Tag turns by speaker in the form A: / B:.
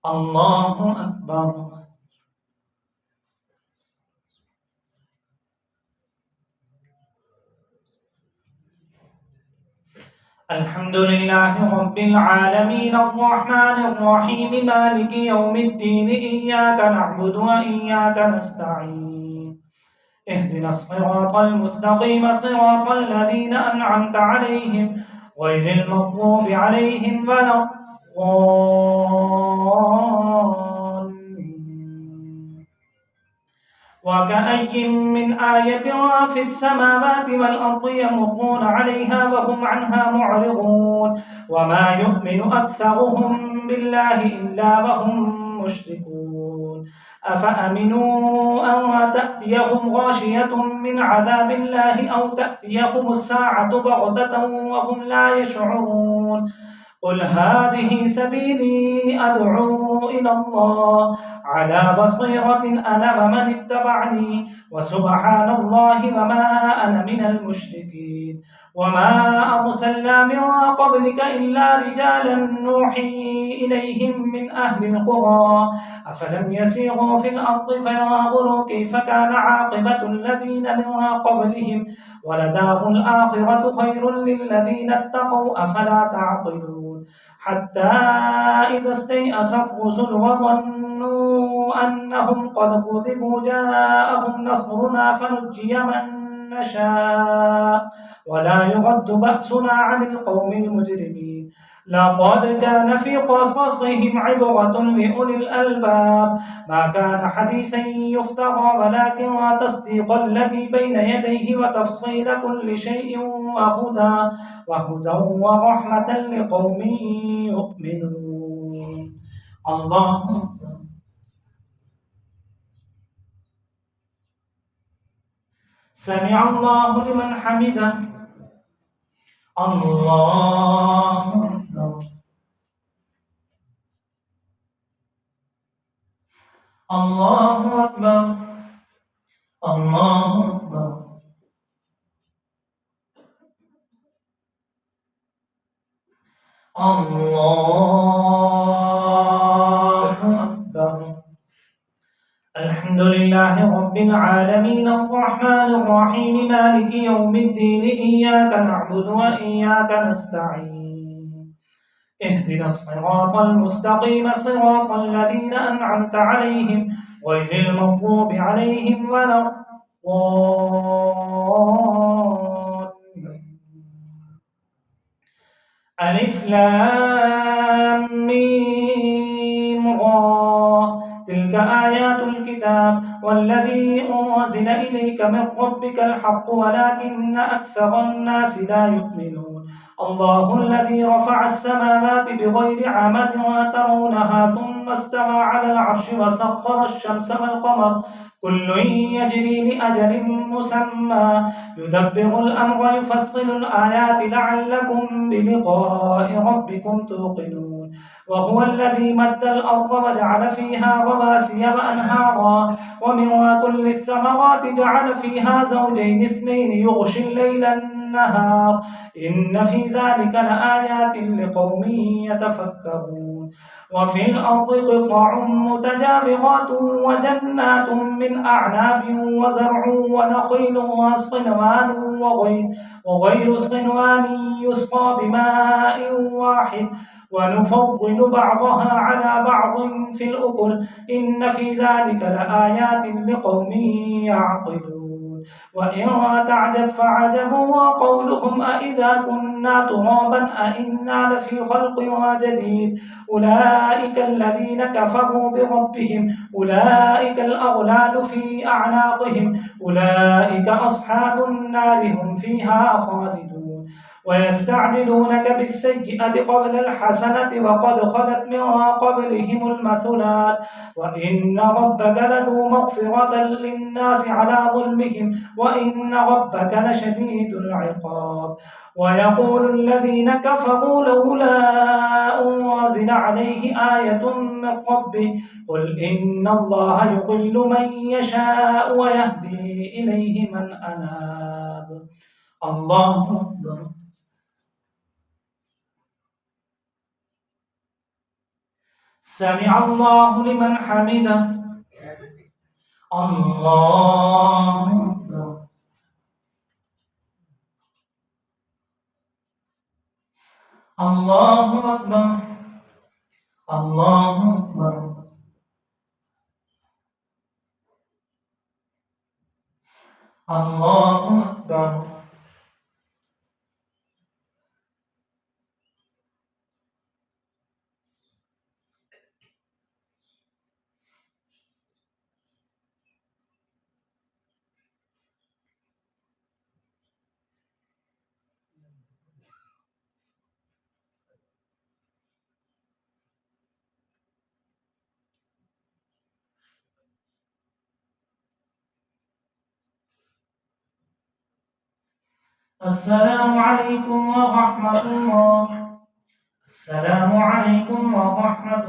A: الله أكبر. الحمد لله رب العالمين الرحمن الرحيم مالك يوم الدين إياك نعبد وإياك نستعين اهدنا الصراط المستقيم صراط الذين أنعمت عليهم غير المغضوب عليهم ولا الضالين. وكأي من آية في السماوات والأرض يمرون عليها وهم عنها معرضون وما يؤمن أكثرهم بالله إلا وهم مشركون. أفأمنوا أن تأتيهم غاشية من عذاب الله أو تأتيهم الساعة بغتة وهم لا يشعرون. قل هذه سبيلي أدعو إلى الله على بصيرة أنا ومن اتبعني وسبحان الله وما أنا من المشركين. وما أرسلنا من قبلك إلا رجالا نوحي إليهم من أهل القرى أفلم يسيروا في الأرض فينظروا كيف كان عاقبة الذين من قبلهم ولدار الآخرة خير للذين اتقوا أفلا تعقلون. حتى إذا استيأس الرسل وظنوا أنهم قد كذبوا جاءهم نصرنا فنجي من نشاء ولا يرد بأسنا عن القوم المجرمين. لقد كان في قصصهم عبرة لأولي الألباب ما كان حديثا يفترى ولكن تصديق الذي بين يديه وتفصيل كل شيء وهدى ورحمة لقوم يؤمنون. الله سمع الله لمن حمده. الله أكبر. الله أكبر. الله أكبر. الله أكبر. الحمد لله رب العالمين الرحمن الرحيم مالك يوم الدين إياك نعبد وإياك نستعين اهدنا الصراط المستقيم صراط الذين أنعمت عليهم غير المغضوب عليهم ولا الضالين. ألف لام ميم را تلك آيات الكتاب والذي أنزل إليك من ربك الحق ولكن أكثر الناس لا يؤمنون. الله الذي رفع السماوات بغير عمد ترونها ثم استوى على العرش وسخر الشمس والقمر كل يجري لأجل مسمى يدبر الأمر يفصل الآيات لعلكم بلقاء ربكم توقنون. وهو الذي مد الأرض وجعل فيها رواسي وأنهارا ومن كل الثمرات جعل فيها زوجين اثنين يغشي الليل النهار إن في ذلك لآيات لقوم يتفكرون. وفي الأرض قطع متجاورات وجنات من أعناب وزرع ونخيل وصنوان وغير صنوان يسقى بماء واحد ونفضل بعضها على بعض في الأكل إن في ذلك لآيات لقوم يعقلون. وإن تعجب فعجب وقولهم أإذا كنا ترابا أإنا لفي خلق جديد أولئك الذين كفروا بربهم أولئك الأغلال في أعناقهم أولئك أصحاب النار هم فيها خالدون. ويستعجلونك بالسيئة قبل الحسنة وقد خلت من قبلهم المثلات وإن ربك لذو مغفرة للناس على ظلمهم وإن ربك لشديد العقاب. ويقول الذين كفروا لولا أنزل عليه آية من ربه قل إن الله يضل من يشاء ويهدي إليه من أناب. الله أكبر. سمع الله لمن حمده. الله أكبر. الله أكبر. الله أكبر. الله أكبر. السلام عليكم ورحمة الله. السلام عليكم ورحمة